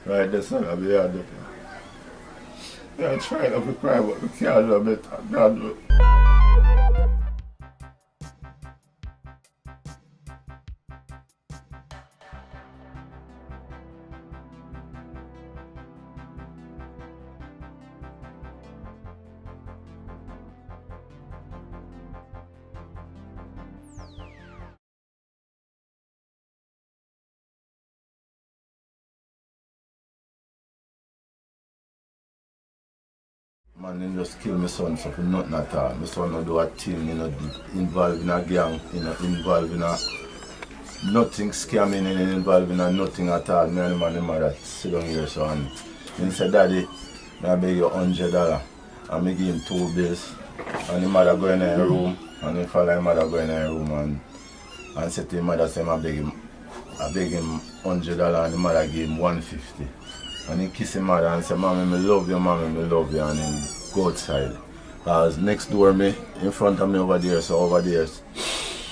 Right, that's not a bad. Yeah, I tried to cry, but we can't do it. God, man, they just kill my son so for nothing at all. My son don't do a thing, involved in a gang, involved in a nothing scamming, involved in a nothing at all. Me and him and the mother sit down here so and he said, Daddy, I beg you $100 and I give him 2 bills. And the mother go in her room and the father mother go in her room and said to the mother, say, I beg him $100 and the mother give him 150. And he kiss his mother and say, Mommy, I love you, and then go outside. Because next door me, in front of me over there, so over there,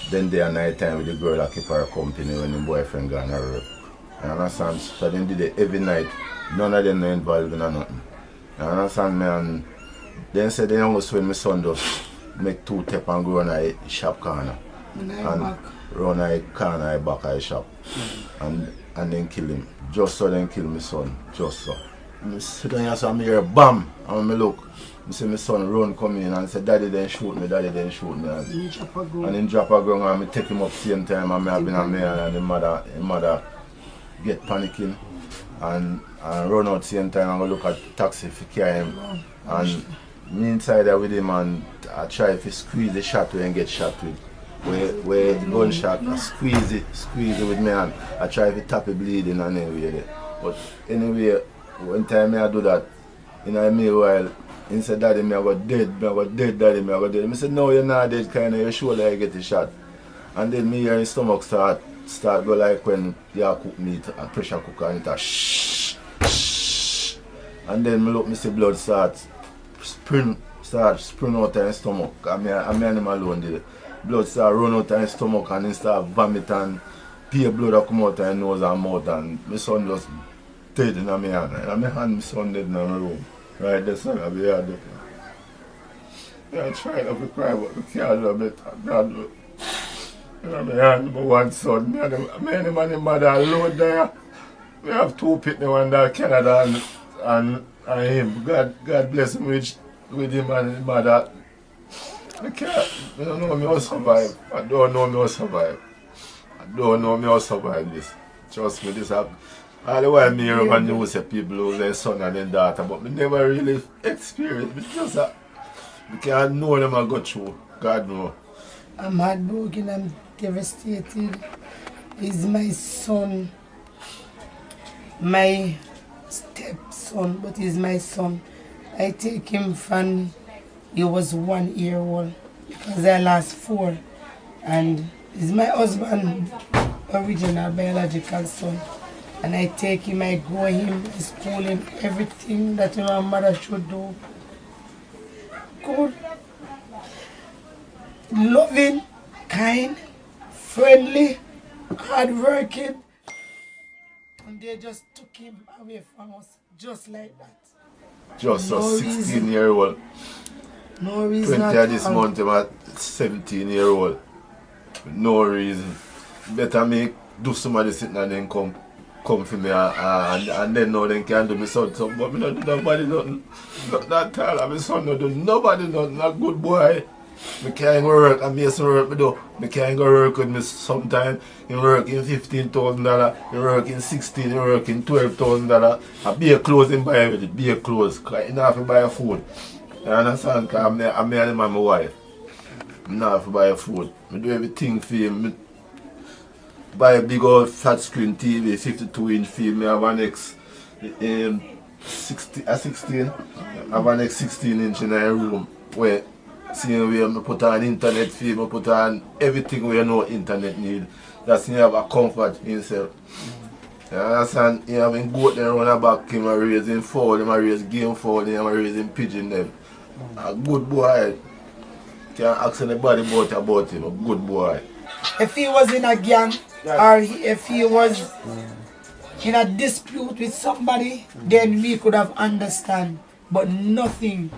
then day and night time with the girl that keep her company when the boyfriend gone her work. You understand? So they did it every night. None of them are involved in nothing. You understand me? And then said they almost when my son just make 2 steps and go on a shop corner. And run a corner back of the shop. And then kill him. Just so then kill my son. Just so. I sit down here so I hear bam! And I look. I see my son run come in and say, Daddy then shoot me. And then drop a gun and I take him up same time and I been a man and the mother get panicking and run out same time and go look at taxi to carry him. And me inside there with him and I try to squeeze the shot and get shot with. Where the gunshot, I squeeze it with me and I try to tap it bleeding and anyway there. But anyway, one time I do that, in a meanwhile, he said, Daddy, I got dead, Daddy, I got dead. I said, no, you're not dead, kind of, your shoulder, you get the shot. And then me and his stomach start go like when you cook meat, a pressure cooker, and it a shh. And then me look, me see blood start sprint out of his stomach. And me and him alone did it. Blood start run out of his stomach and he start vomit and pure blood that come out of his nose and mouth and my son just dead in my hand. And my hand, my son dead in my room. Right, that's not a bad. Yeah, I tried to cry, but we can't do it. God, you know, my hand, my one son, me and him and the mother alone there. We have 2 pitney, one there, Canada and him. God bless him with him and his mother. I don't know me how survive. I don't know me how survive this. Trust me, this happened. All the while me hear on the news say people lose their son and their daughter, but me never really experienced it. Just that we can't know them and go through. God knows. I'm heartbroken, I'm devastated. He's my son. My stepson, but he's my son. I take him from he was 1 year old because I lost 4. And he's my husband, original biological son. And I take him, I grow him, I school him, everything that a mother should do. Good, loving, kind, friendly, hardworking. And they just took him away from us, just like that. Just a 16-year-old. No reason. 20 of this month, I'm at 17-year-old. No reason. Better me do somebody sitting and then come for me and then now they can do me son something. But me not do nobody nothing. Not that all. My son not do nobody nothing. A good boy. Me can't go work and make some work me do. Me can't go work with me sometimes. He work in $15,000. He work in $16,000. He work in $12,000. I buy clothes and buy everything. Buy clothes. Cause he not have to buy food. You understand? Because I'm me and my wife. I not have to buy food. I do everything for him. Buy a big old flat screen TV, 52-inch film. I have an X 16. I have an X 16-inch in my room. Where see where I put on internet film, I put on everything where you know internet need. That's you have a comfort himself. You understand? You have him goat there run back, him raising fowl, him raise game fowl, him raising pigeon them. A good boy. Can't ask anybody about him, a good boy. If he was in a gang, or if he was in a dispute with somebody, then we could have understand. But nothing,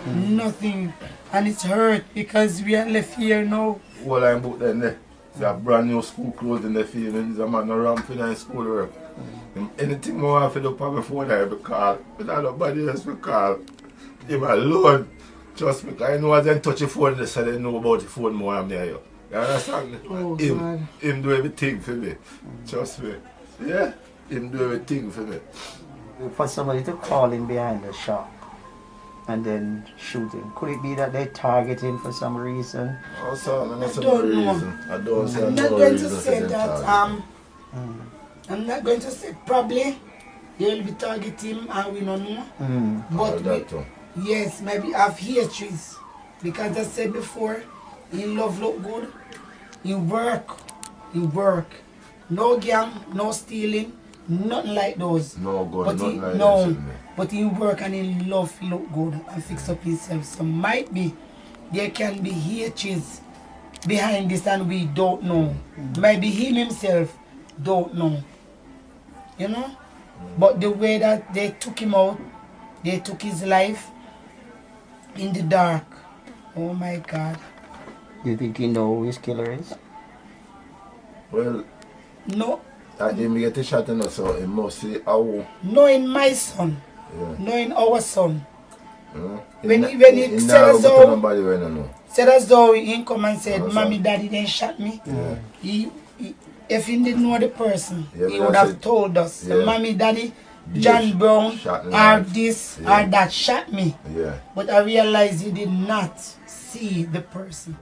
nothing. And it's hurt because we are left here now. Well, I'm book then there. It's a brand new school clothes in the field and there's a man around for school work. And anything more I feel up on my phone I call. Without nobody else to call. Him alone. Just because I know as I touch the phone, so they know about the phone more than me. You understand me? Oh, him do everything for me. Trust me. Yeah? Him do everything for me. For somebody to call him behind the shop and then shoot him, could it be that they target him for some reason? Also, I don't know. I don't say I'm not going to say that. I'm not going to say probably they will be targeting him and we don't know. But yes, maybe have hatred. Because I said before, he love look good. He work. No gang, no stealing, nothing like those. No good, but nothing like no, that. but he work and he love look good and fix up himself. So might be there can be hatred behind this and we don't know. Maybe him himself don't know. You know? But the way that they took him out, they took his life in the dark. Oh my God. You think you know who his killer is? Well, no. I didn't get a shot in us, so it must say how. Knowing my son, knowing our son. When he said as though he come and said, Mommy, Daddy didn't shot me. If he didn't know the person, he would have told us, Mommy, Daddy, John Brown, or this or that shot me. But I realized he did not see the person.